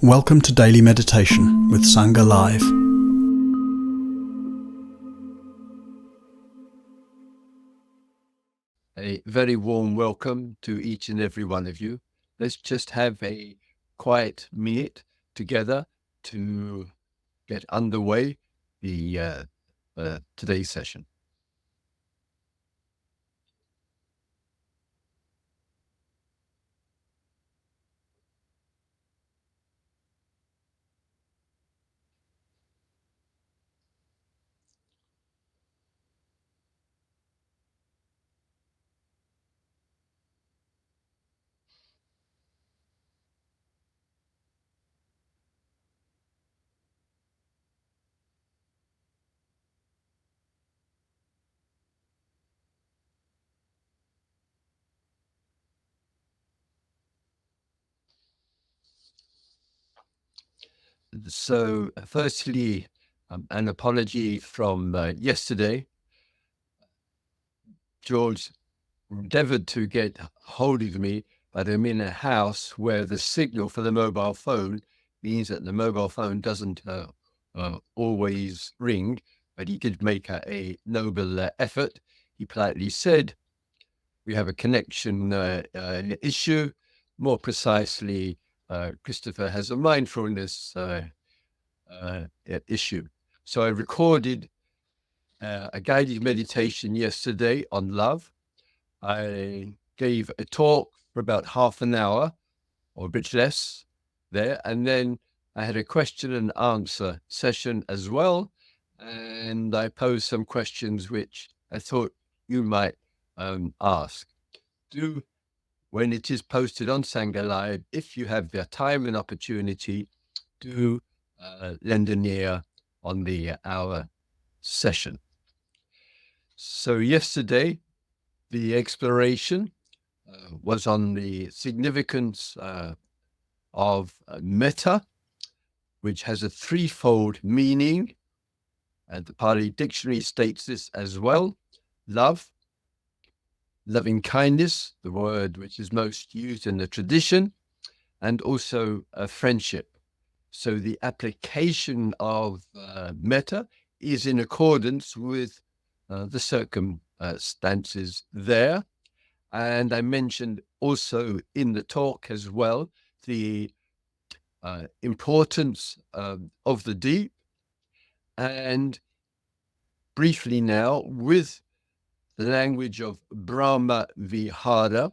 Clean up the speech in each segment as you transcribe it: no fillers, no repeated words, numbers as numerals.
Welcome to Daily Meditation with Sangha Live. A very warm welcome to each and every one of you. Let's just have a quiet minute together to get underway the today's session. So, firstly, an apology from yesterday. George endeavored to get hold of me, but I'm in a house where the signal for the mobile phone means that the mobile phone doesn't always ring, but he did make a noble effort. He politely said, we have a connection issue. More precisely, Christopher has a mindfulness issue. So I recorded a guided meditation yesterday on love. I gave a talk for about half an hour or a bit less there. And then I had a question and answer session as well. And I posed some questions which I thought you might ask. When it is posted on Sangha Live, if you have the time and opportunity, do lend an ear on the hour session. So yesterday, the exploration was on the significance of metta, which has a threefold meaning. And the Pali Dictionary states this as well. Love, loving kindness, the word which is most used in the tradition, and also friendship. So the application of metta is in accordance with the circumstances there. And I mentioned also in the talk as well the importance of the deep. And briefly now, with the language of Brahma Vihara,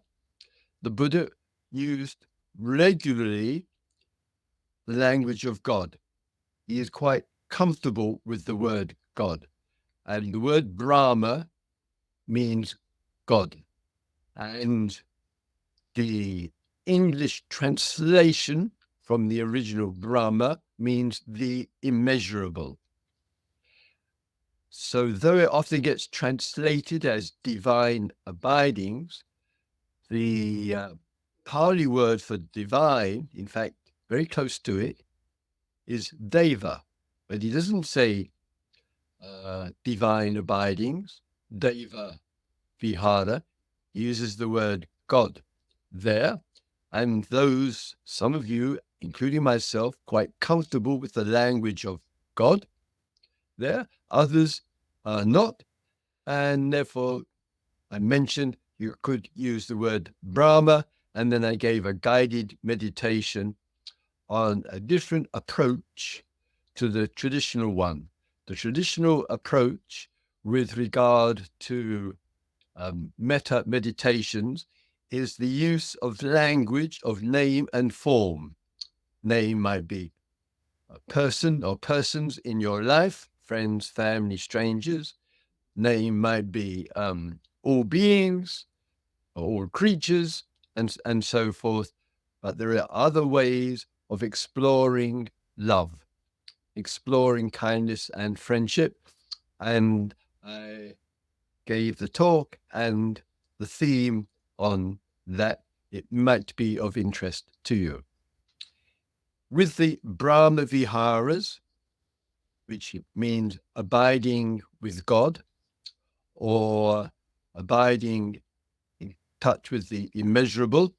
the Buddha used regularly the language of God. He is quite comfortable with the word God. And the word Brahma means God. And the English translation from the original Brahma means the immeasurable. So though it often gets translated as divine abidings, the Pali word for divine, in fact, very close to it, is deva. But he doesn't say divine abidings, deva vihara. He uses the word God there. And those, some of you, including myself, quite comfortable with the language of God there. Others are not. And therefore, I mentioned you could use the word Brahma, and then I gave a guided meditation on a different approach to the traditional one. The traditional approach with regard to metta meditations is the use of language of name and form. Name might be a person or persons in your life, friends, family, strangers. Name might be all beings, all creatures, and so forth. But there are other ways of exploring love, exploring kindness and friendship. And I gave the talk and the theme on that. It might be of interest to you. With the Brahma Viharas, which means abiding with God or abiding in touch with the immeasurable,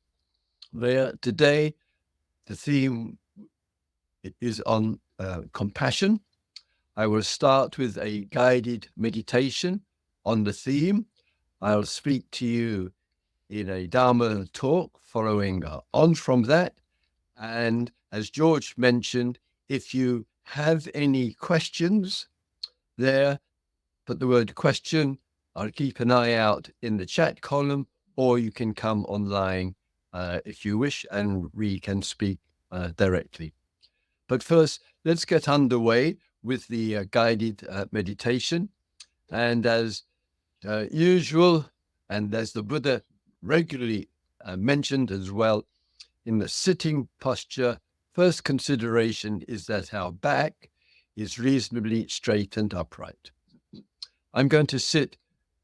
there today the theme It is on compassion. I will start with a guided meditation on the theme. I'll speak to you in a Dharma talk following on from that. And as George mentioned, if you have any questions there, put the word question. I'll keep an eye out in the chat column, or you can come online if you wish, and we can speak directly. But first, let's get underway with the guided meditation. And as usual, and as the Buddha regularly mentioned as well, in the sitting posture, first consideration is that our back is reasonably straight and upright. I'm going to sit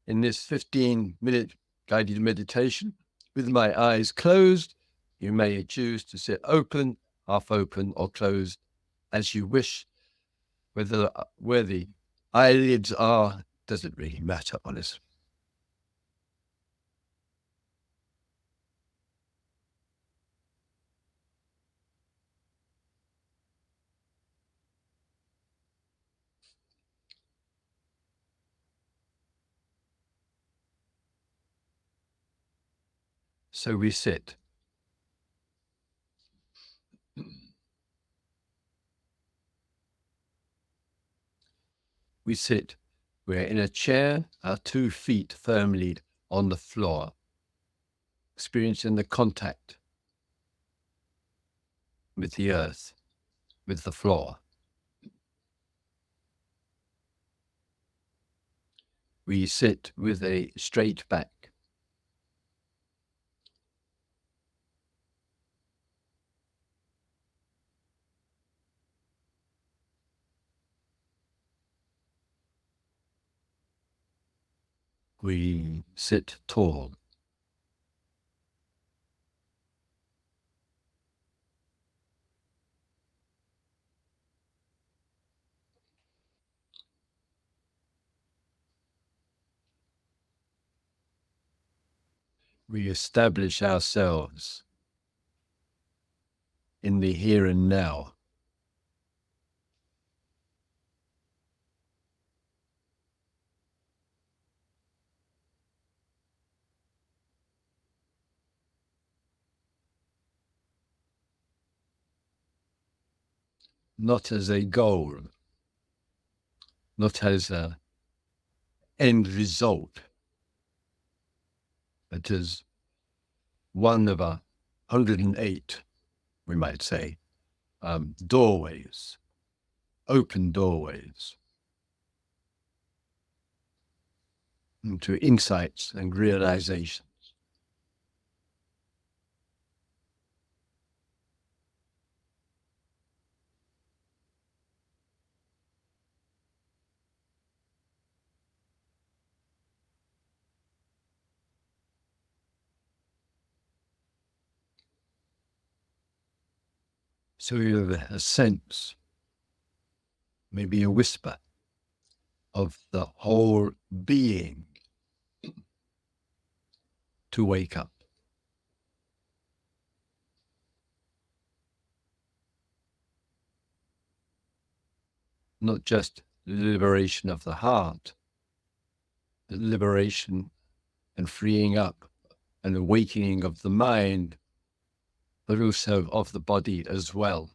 in this 15-minute guided meditation with my eyes closed. You may choose to sit open, half open, or closed as you wish. Where the eyelids are doesn't really matter, honestly. So we sit. We sit. We're in a chair, our 2 feet firmly on the floor, experiencing the contact with the earth, with the floor. We sit with a straight back. We sit tall. We establish ourselves in the here and now. Not as a goal, not as an end result, but as one of 108, we might say, doorways, open doorways into insights and realizations. So you have a sense, maybe a whisper, of the whole being to wake up. Not just the liberation of the heart, the liberation and freeing up and awakening of the mind, but also of the body as well.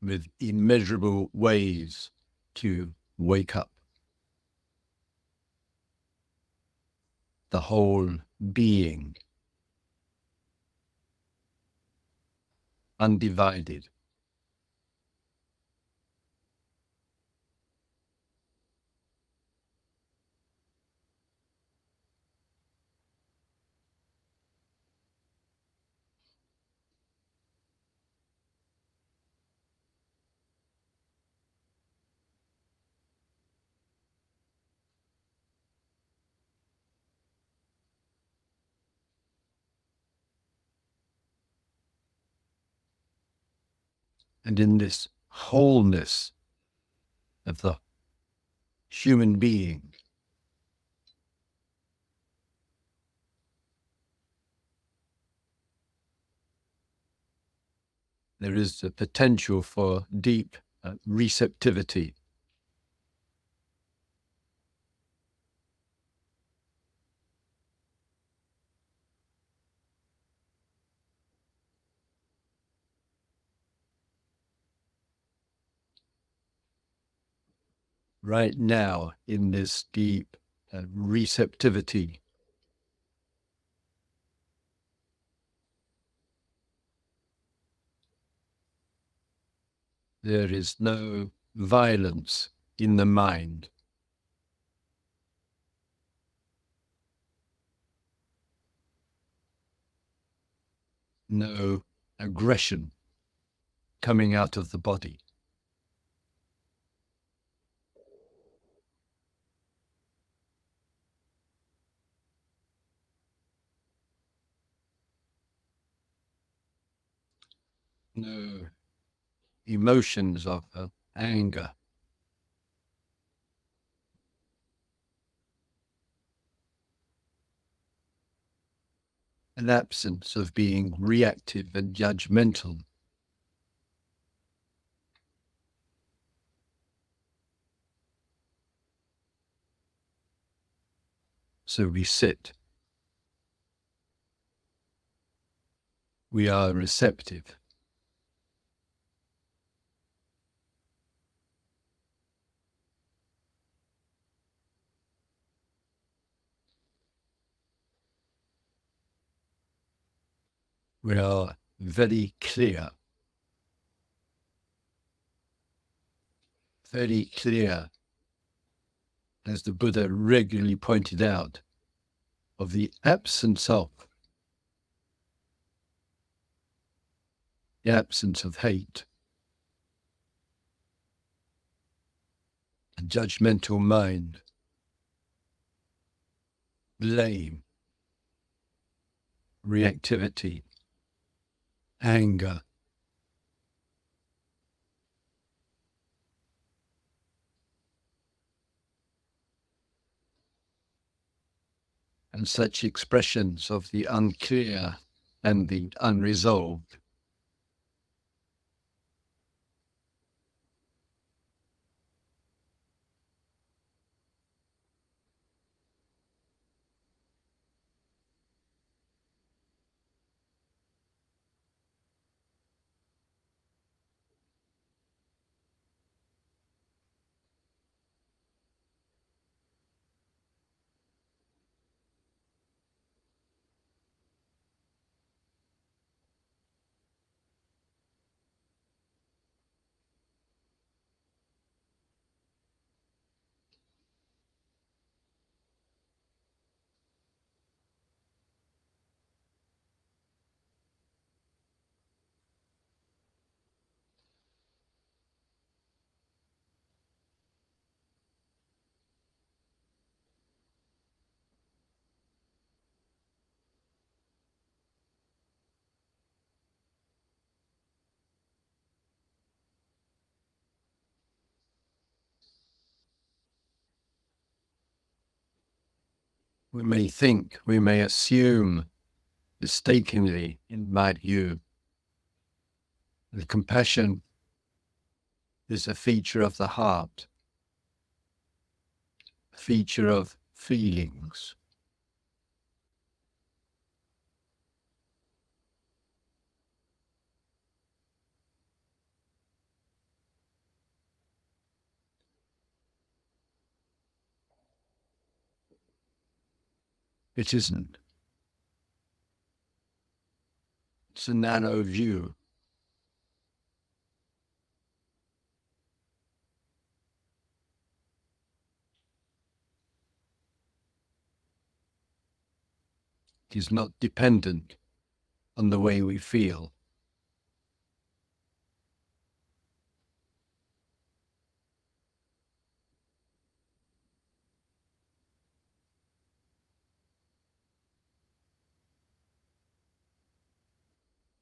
With immeasurable ways to wake up. The whole being, undivided. And in this wholeness of the human being, there is the potential for deep receptivity. Right now, in this deep receptivity, there is no violence in the mind. No aggression coming out of the body. No emotions of anger. An absence of being reactive and judgmental. So we sit. We are receptive. We are very clear. Very clear, as the Buddha regularly pointed out, of the absence of hate, a judgmental mind, blame, reactivity, anger. And such expressions of the unclear and the unresolved. We may think, we may assume mistakenly, in my view, that compassion is a feature of the heart, a feature of feelings. It isn't. It's a narrow view. It is not dependent on the way we feel.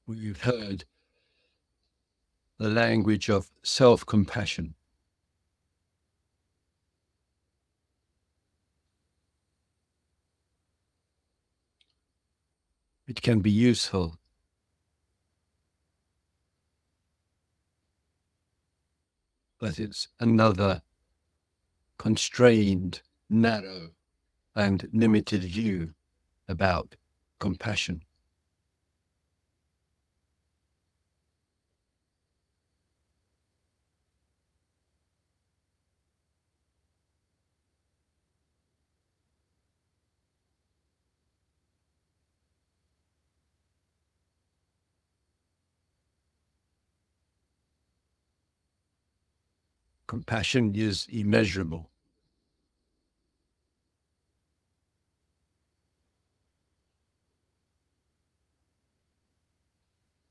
We've heard the language of self-compassion. It can be useful, but it's another constrained, narrow, and limited view about compassion. Compassion is immeasurable.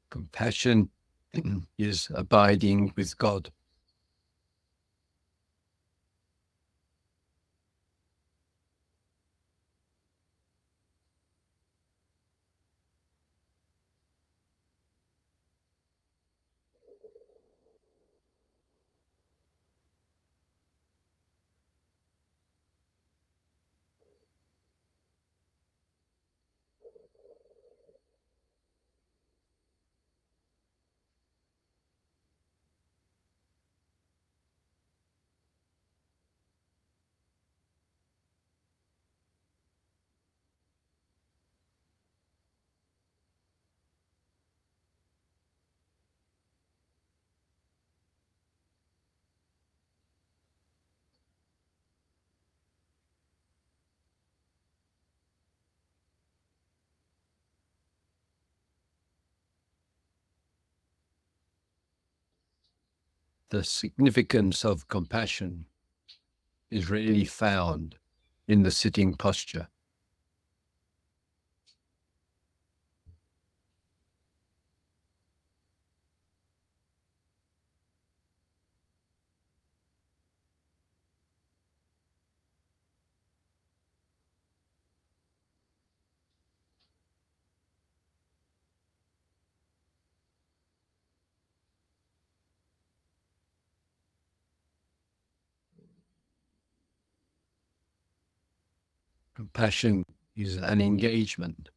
Compassion is abiding with God. The significance of compassion is really found in the sitting posture. Compassion is an engagement,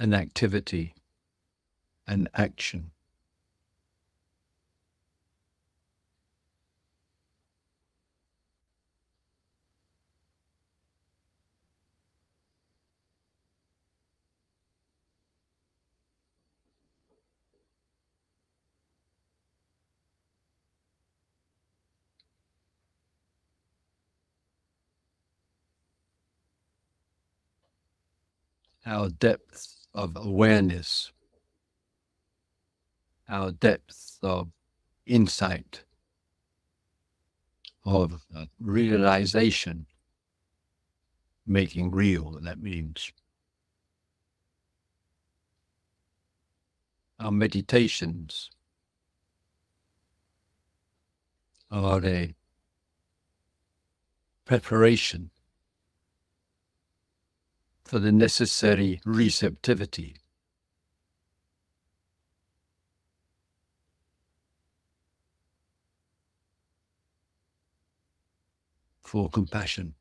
an activity, an action. Our depth of awareness, our depth of insight, of realization, making real, that means. Our meditations are a preparation for the necessary receptivity for compassion.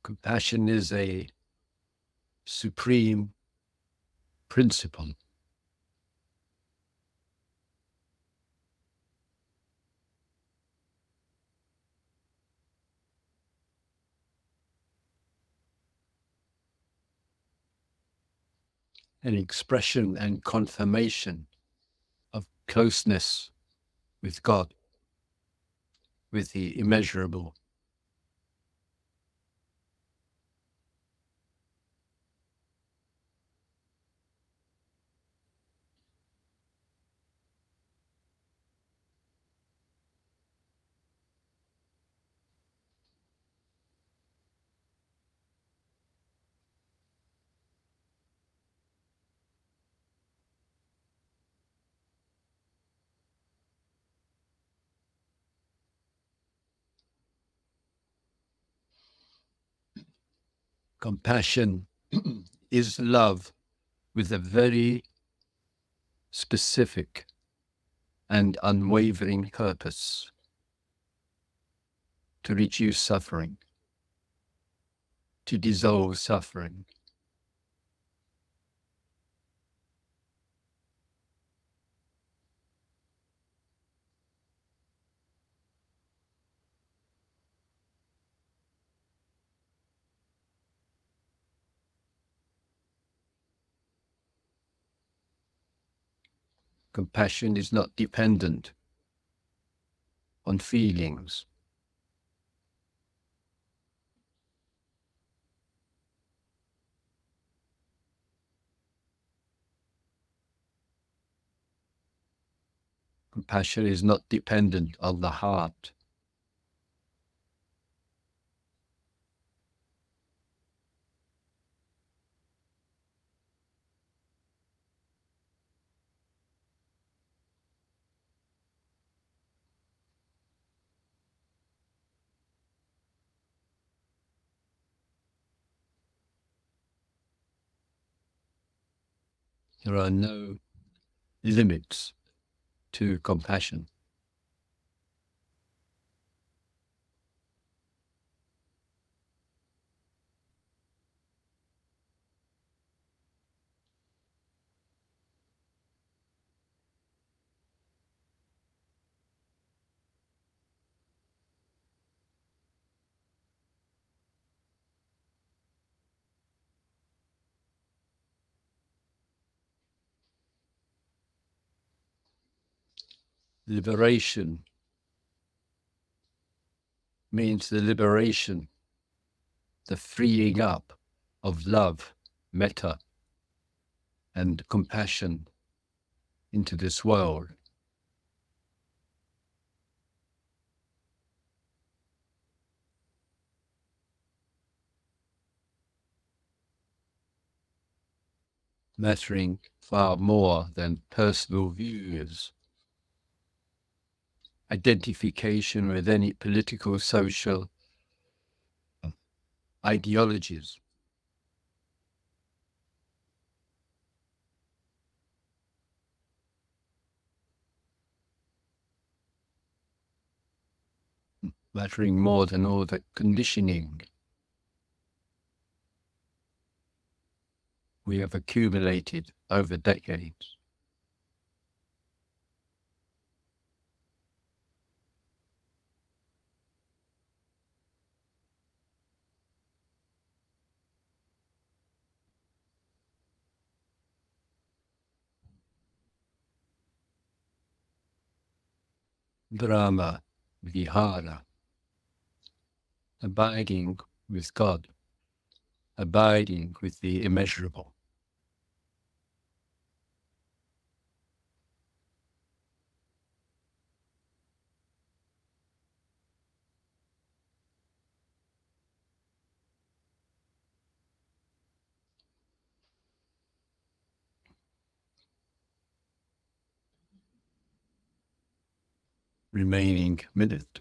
Compassion is a supreme principle. An expression and confirmation of closeness with God, with the immeasurable. Compassion is love with a very specific and unwavering purpose: to reduce suffering, to dissolve suffering. Compassion is not dependent on feelings. Compassion is not dependent on the heart. There are no limits to compassion. Liberation means the liberation, the freeing up of love, metta, and compassion into this world. Mattering far more than personal views, identification with any political, social ideologies. Mattering more than all the conditioning we have accumulated over decades. Brahma Vihara, abiding with God, abiding with the immeasurable. Remaining minute.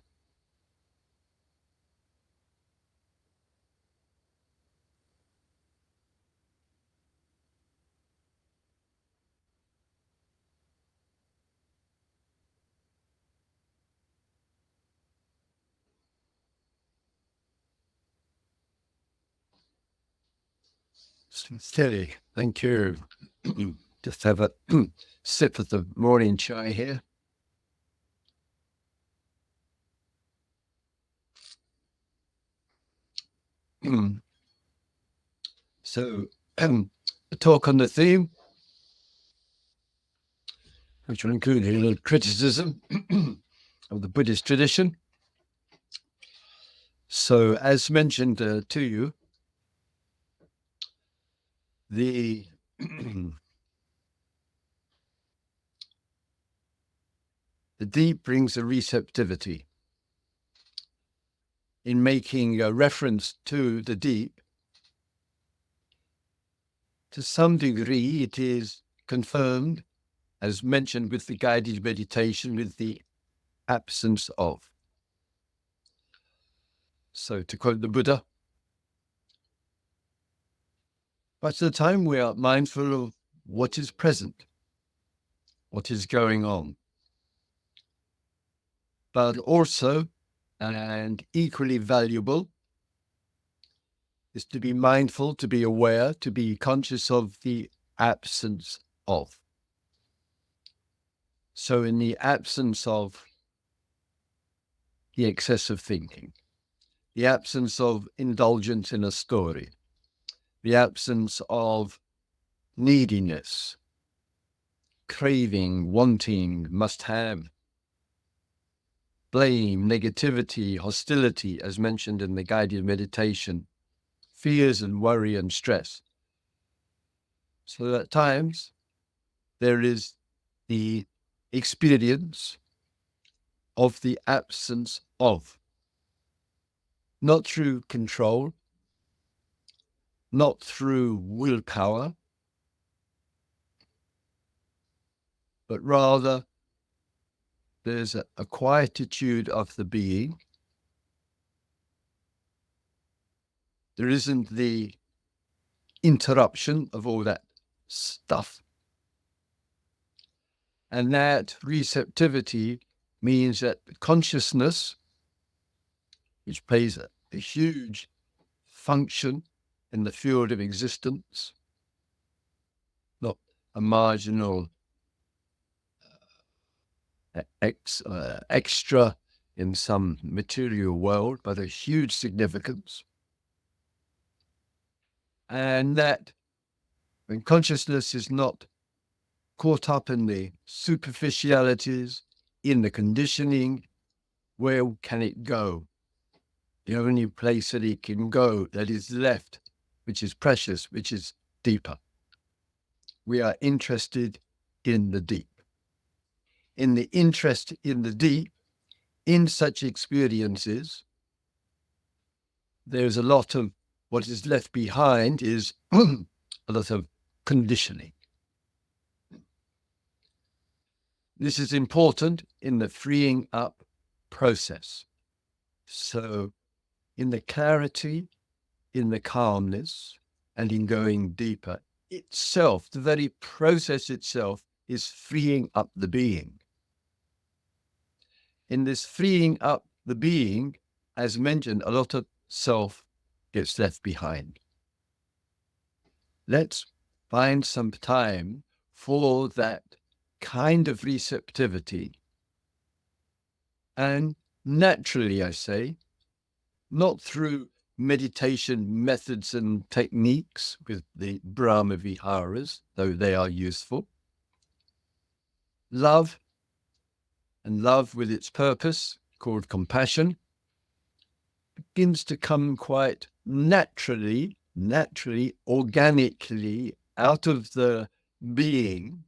Steady. Thank you. Just have a sip of the morning chai here. So, a talk on the theme, which will include a little criticism of the Buddhist tradition. So, as mentioned to you, the the deep brings a receptivity. In making a reference to the deep, to some degree, it is confirmed, as mentioned with the guided meditation, with the absence of. So, to quote the Buddha, But at the time we are mindful of what is present, what is going on. But also, and equally valuable, is to be mindful, to be aware, to be conscious of the absence of. So in the absence of the excessive thinking, the absence of indulgence in a story, the absence of neediness, craving, wanting, must have, blame, negativity, hostility, as mentioned in the guided meditation, fears and worry and stress. So at times there is the experience of the absence of, not through control, not through willpower, but rather there's a quietude of the being. There isn't the interruption of all that stuff. And that receptivity means that consciousness, which plays a huge function in the field of existence, not a marginal extra in some material world, but a huge significance. And that when consciousness is not caught up in the superficialities, in the conditioning, where can it go? The only place that it can go, that is left, which is precious, which is deeper. We are interested in the deep. In the interest in the deep, in such experiences, there's a lot of what is left behind is a lot of conditioning. This is important in the freeing up process. So in the clarity, in the calmness, and in going deeper, itself, the very process itself is freeing up the being. In this freeing up the being, as mentioned, a lot of self gets left behind. Let's find some time for that kind of receptivity. And naturally, I say, not through meditation methods and techniques with the Brahma Viharas, though they are useful. Love, and love with its purpose, called compassion, begins to come quite naturally, organically out of the being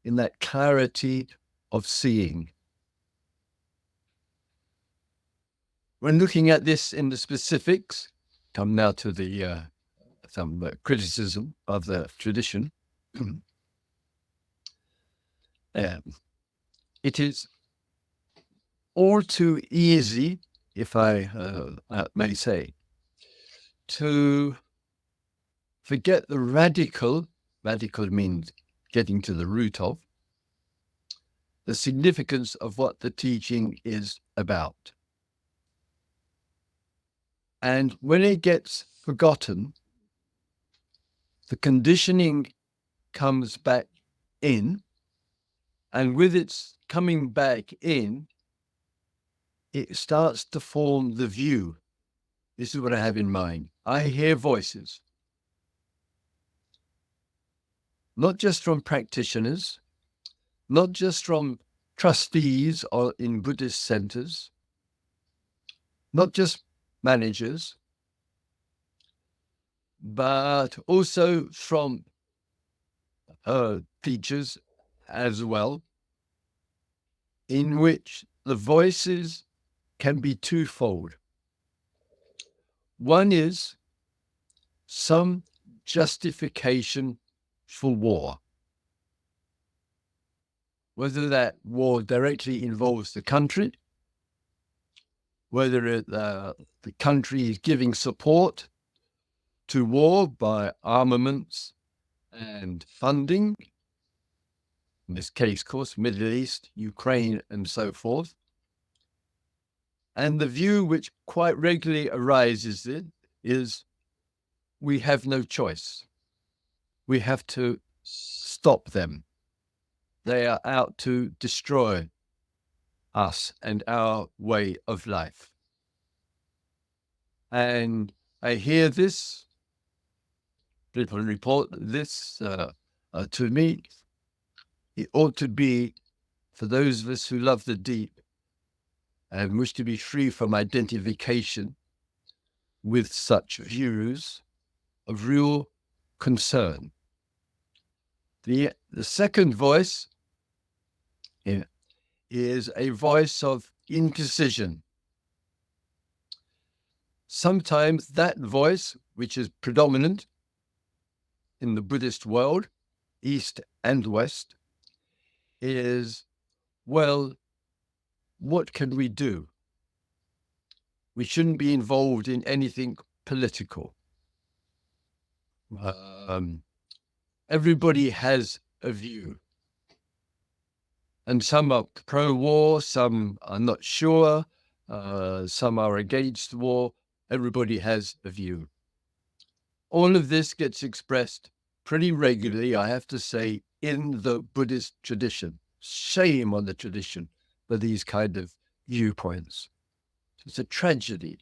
in that clarity of seeing. When looking at this in the specifics, come now to the some criticism of the tradition. It is all too easy, if I may say, to forget the radical means getting to the root of, the significance of what the teaching is about. And when it gets forgotten, the conditioning comes back in, and with its coming back in, it starts to form the view. This is what I have in mind. I hear voices, not just from practitioners, not just from trustees or in Buddhist centers, not just managers, but also from teachers as well, in which the voices can be twofold. One is some justification for war, whether that war directly involves the country, whether the country is giving support to war by armaments and funding, in this case, of course, Middle East, Ukraine, and so forth. And the view which quite regularly arises is we have no choice. We have to stop them. They are out to destroy us and our way of life. And I hear this, people report this to me. It ought to be, for those of us who love the deep and wish to be free from identification with such views, of real concern. The second voice is a voice of indecision. Sometimes that voice, which is predominant in the Buddhist world, East and West, is, well, what can we do? We shouldn't be involved in anything political. Everybody has a view. And some are pro-war, some are not sure, some are against war. Everybody has a view. All of this gets expressed pretty regularly, I have to say, in the Buddhist tradition. Shame on the tradition for these kind of viewpoints. It's a tragedy.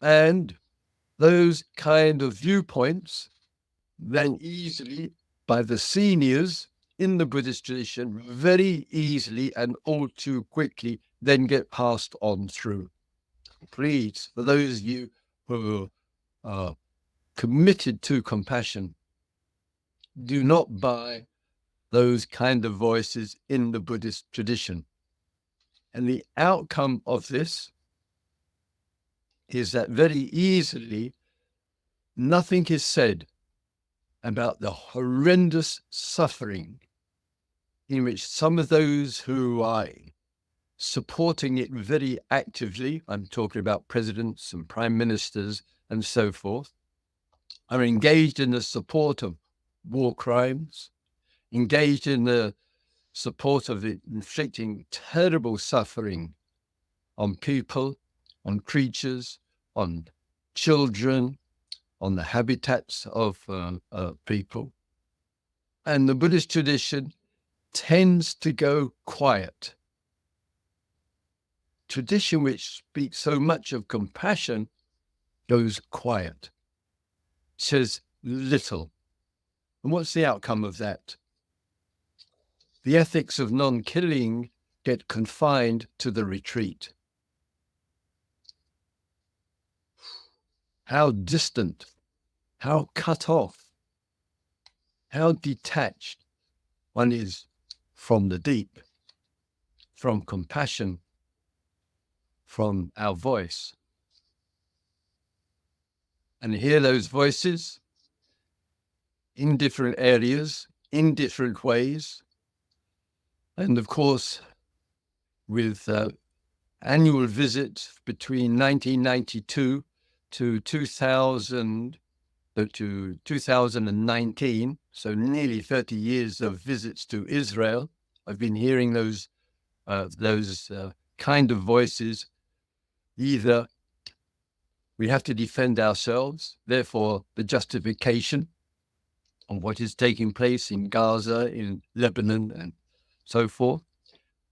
And those kind of viewpoints then easily, by the seniors in the Buddhist tradition, very easily and all too quickly then get passed on through. Please, for those of you who are committed to compassion, do not buy those kind of voices in the Buddhist tradition. And the outcome of this is that very easily nothing is said about the horrendous suffering in which some of those who are supporting it very actively, I'm talking about presidents and prime ministers and so forth, are engaged in the support of war crimes, engaged in the support of inflicting terrible suffering on people, on creatures, on children, on the habitats of people. And the Buddhist tradition tends to go quiet. Tradition which speaks so much of compassion goes quiet, says little. And what's the outcome of that? The ethics of non-killing get confined to the retreat. How distant, how cut off, how detached one is from the deep, from compassion, from our voice. And hear those voices in different areas, in different ways. And of course, with annual visits between 1992 to 2019, so nearly 30 years of visits to Israel, I've been hearing those kind of voices. Either we have to defend ourselves, therefore the justification on what is taking place in Gaza, in Lebanon, and so forth.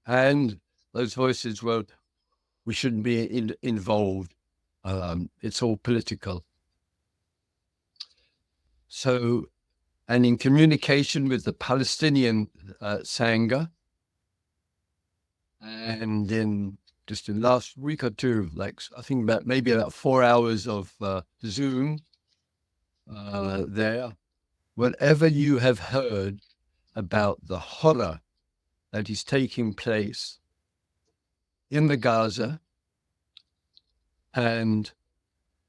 And those voices, well, we shouldn't be involved. It's all political. So, and in communication with the Palestinian Sangha, and in just in the last week or two, like I think maybe about 4 hours of Zoom there, whatever you have heard about the horror that is taking place in the Gaza and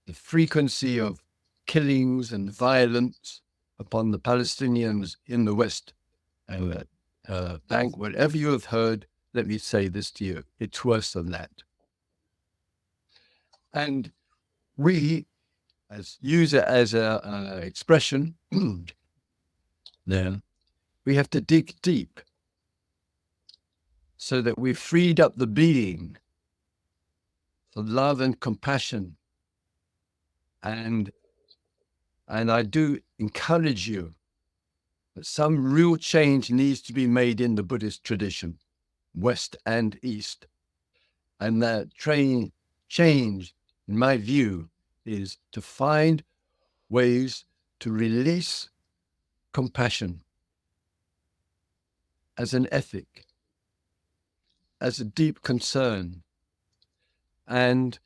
the frequency of killings and violence upon the Palestinians in the West Bank, whatever you have heard, let me say this to you, it's worse than that. And we use it as a expression, then we have to dig deep so that we've freed up the being for love and compassion. And I do encourage you that some real change needs to be made in the Buddhist tradition, West and East. And that change, in my view, is to find ways to release compassion as an ethic, as a deep concern, and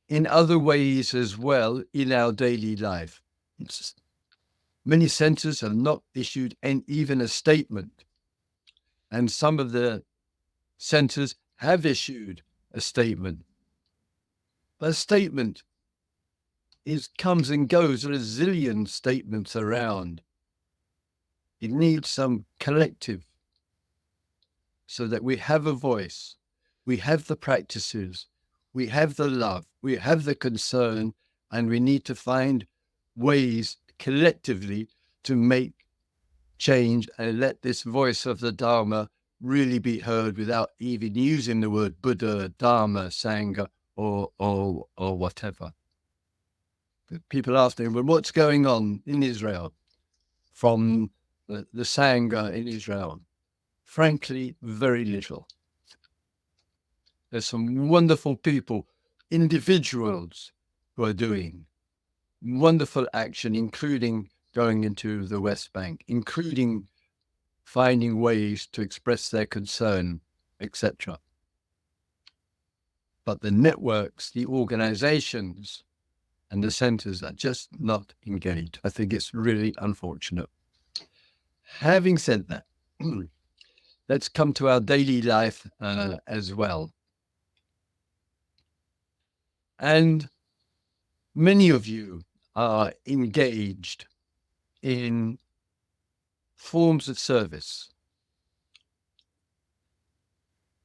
in other ways as well in our daily life. Many centers have not issued even a statement, and some of the centers have issued a statement. But a statement comes and goes. There are a zillion statements around. It needs some collective so that we have a voice, we have the practices, we have the love, we have the concern, and we need to find ways collectively to make change and let this voice of the Dharma really be heard without even using the word Buddha, Dharma, Sangha, or whatever. People ask me, well, what's going on in Israel from the Sangha in Israel? Frankly, very little. There's some wonderful people, individuals, who are doing wonderful action, including going into the West Bank, including finding ways to express their concern, etc. But the networks, the organizations, and the centers are just not engaged. I think it's really unfortunate. Having said that, let's come to our daily life as well. And many of you are engaged in forms of service.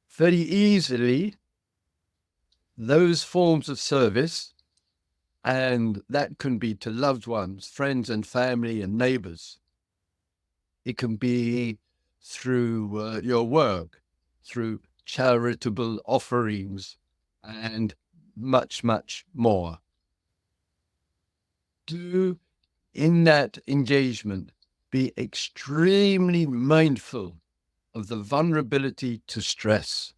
Very easily, those forms of service, and that can be to loved ones, friends and family and neighbors. It can be through your work, through charitable offerings, and much, much more. Do, in that engagement, be extremely mindful of the vulnerability to stress.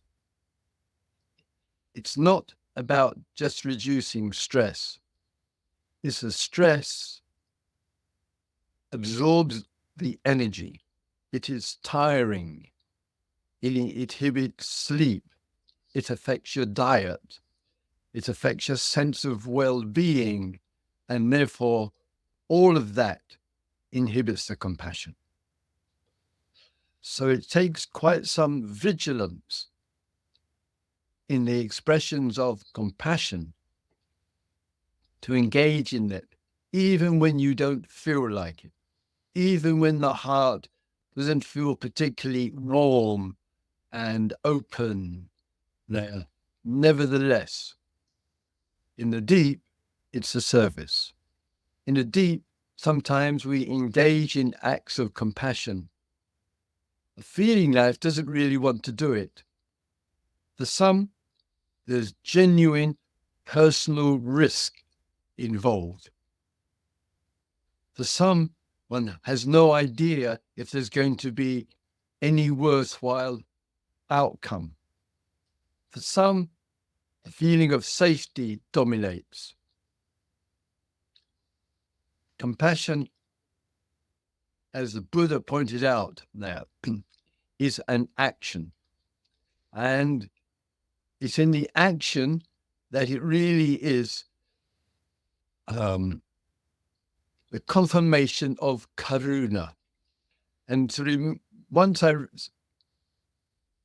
It's not about just reducing stress. It's a stress absorbs the energy. It is tiring. It inhibits sleep. It affects your diet. It affects your sense of well-being. And therefore, all of that inhibits the compassion. So it takes quite some vigilance in the expressions of compassion to engage in it, even when you don't feel like it, even when the heart doesn't feel particularly warm and open there. Nevertheless, in the deep, it's a service. In the deep, sometimes we engage in acts of compassion. The feeling life doesn't really want to do it. For some, there's genuine personal risk involved. For some, one has no idea if there's going to be any worthwhile outcome. For some, a feeling of safety dominates. Compassion, as the Buddha pointed out there, is an action. And it's in the action that it really is the confirmation of karuna. And once I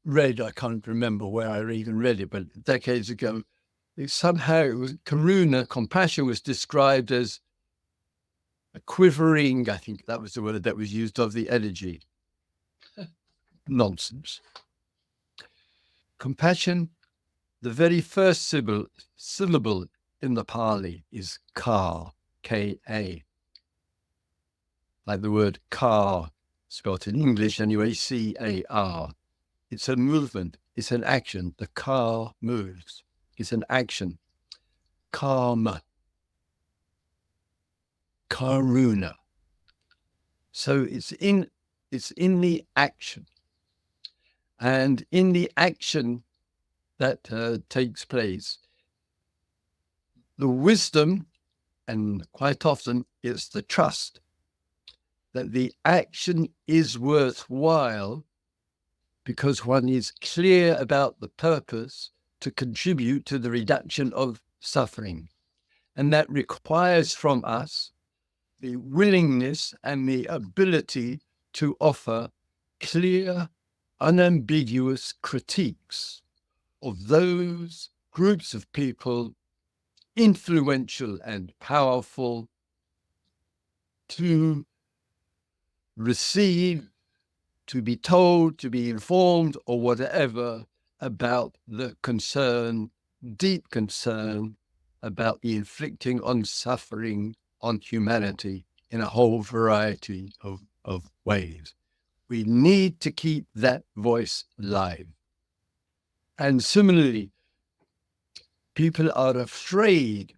read, I can't remember where I even read it, but decades ago, karuna, compassion, was described as a quivering, I think that was the word that was used, of the energy. Nonsense. Compassion, the very first syllable in the Pali is ka. K-A. Like the word car, spelled in English anyway, C-A-R. It's a movement. It's an action. The car moves. It's an action. Karma. Karuna. So it's in the action. And in the action that takes place, the wisdom, and quite often it's the trust, that the action is worthwhile because one is clear about the purpose to contribute to the reduction of suffering. And that requires from us the willingness and the ability to offer clear, unambiguous critiques of those groups of people, influential and powerful, to receive, to be told, to be informed, or whatever about the concern, deep concern about the inflicting on suffering on humanity in a whole variety of ways. We need to keep that voice live. And similarly, people are afraid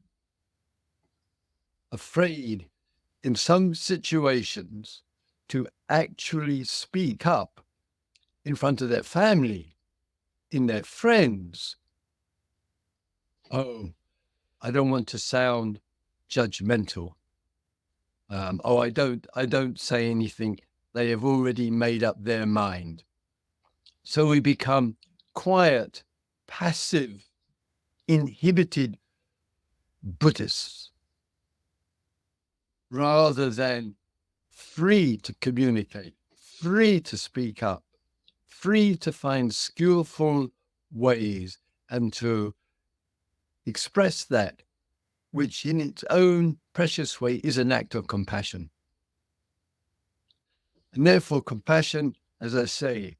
in some situations to actually speak up in front of their family, in their friends. Oh, I don't want to sound judgmental. I don't say anything. They have already made up their mind. So we become quiet, passive, inhibited Buddhists, rather than free to communicate, free to speak up, free to find skillful ways and to express that, which in its own precious way is an act of compassion. And therefore, compassion, as I say,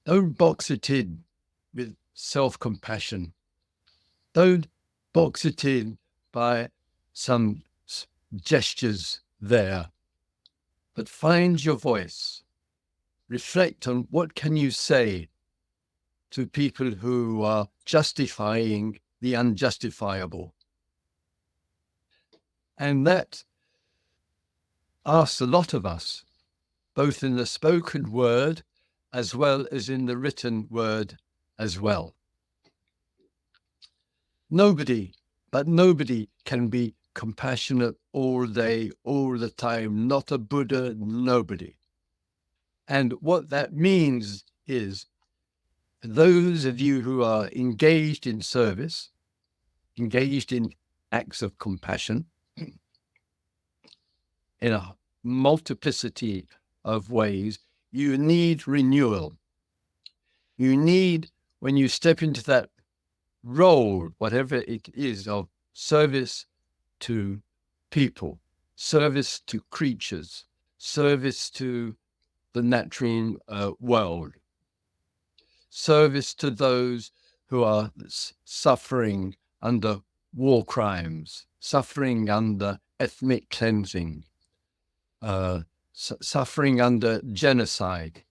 don't box it in with self-compassion. Don't box it in by some gestures there, but find your voice. Reflect on what can you say to people who are justifying the unjustifiable. And that asks a lot of us, both in the spoken word as well as in the written word as well. Nobody can be compassionate all day, all the time, not a Buddha, nobody. And what that means is, those of you who are engaged in service, engaged in acts of compassion, in a multiplicity of ways, you need renewal. You need, when you step into that role, whatever it is, of service to people, service to creatures, service to the natural world, service to those who are suffering under war crimes, suffering under ethnic cleansing, suffering under genocide,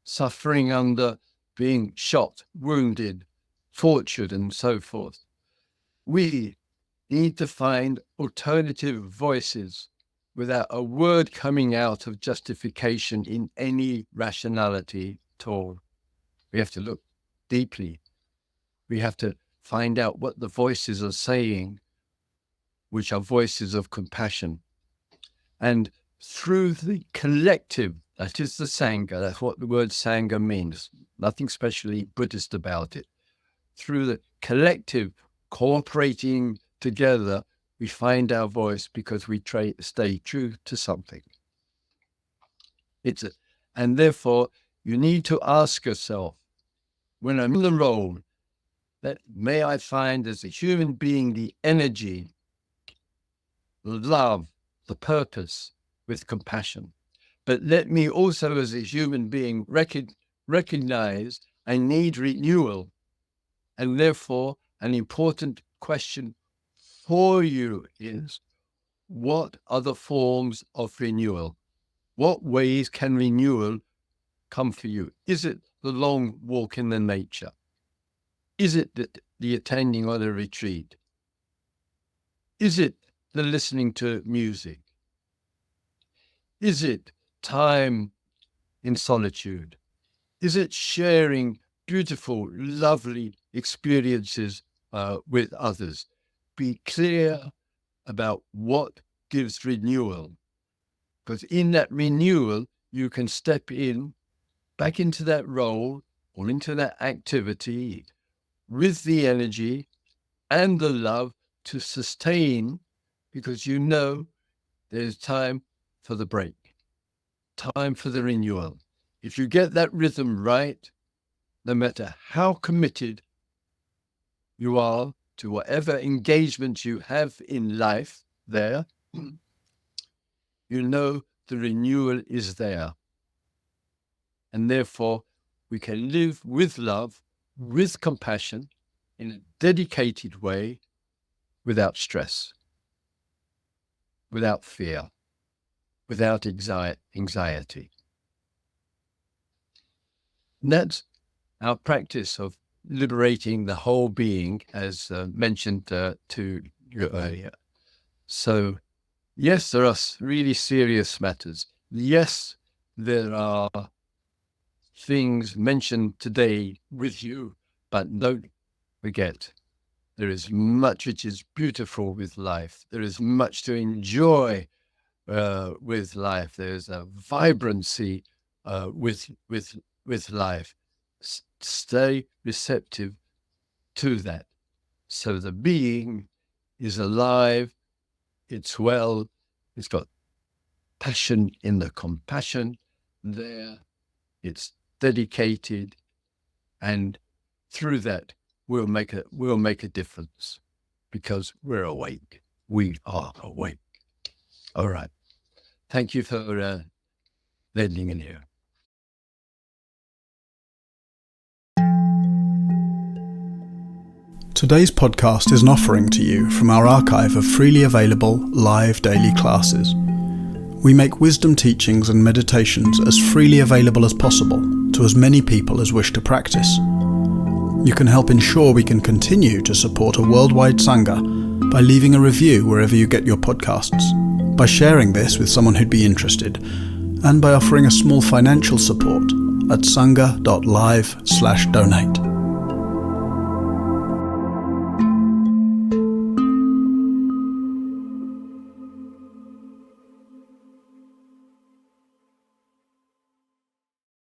suffering under being shot, wounded, tortured, and so forth. We need to find alternative voices without a word coming out of justification in any rationality at all. We have to look deeply. We have to find out what the voices are saying, which are voices of compassion. And through the collective, that is the Sangha, that's what the word Sangha means, nothing specially Buddhist about it. Through the collective cooperating together, we find our voice because we stay true to something. And therefore, you need to ask yourself, when I'm in the role, that may I find as a human being the energy, the love, the purpose with compassion. But let me also, as a human being, recognize I need renewal. And therefore, an important question for you is, what are the forms of renewal? What ways can renewal come for you? Is it the long walk in the nature? Is it the attending on a retreat? Is it the listening to music? Is it time in solitude? Is it sharing beautiful, lovely experiences with others? Be clear about what gives renewal, because in that renewal, you can step in, back into that role or into that activity with the energy and the love to sustain, because you know there's time for the break, time for the renewal. If you get that rhythm right, no matter how committed you are to whatever engagement you have in life there, you know the renewal is there. And therefore, we can live with love, with compassion, in a dedicated way, without stress, without fear, without anxiety. And that's our practice of liberating the whole being, as mentioned to you earlier. So, yes, there are really serious matters. Yes, there are things mentioned today with you, but don't forget, there is much which is beautiful with life. There is much to enjoy with life. There's a vibrancy with life. Stay receptive to that. So the being is alive, it's well, it's got passion in the compassion there, it's dedicated, and through that we'll make a difference, because we're awake. We are awake. All right. Thank you for lending in here. Today's podcast is an offering to you from our archive of freely available live daily classes. We make wisdom teachings and meditations as freely available as possible to as many people as wish to practice. You can help ensure we can continue to support a worldwide Sangha by leaving a review wherever you get your podcasts, by sharing this with someone who'd be interested, and by offering a small financial support at sangha.live/donate.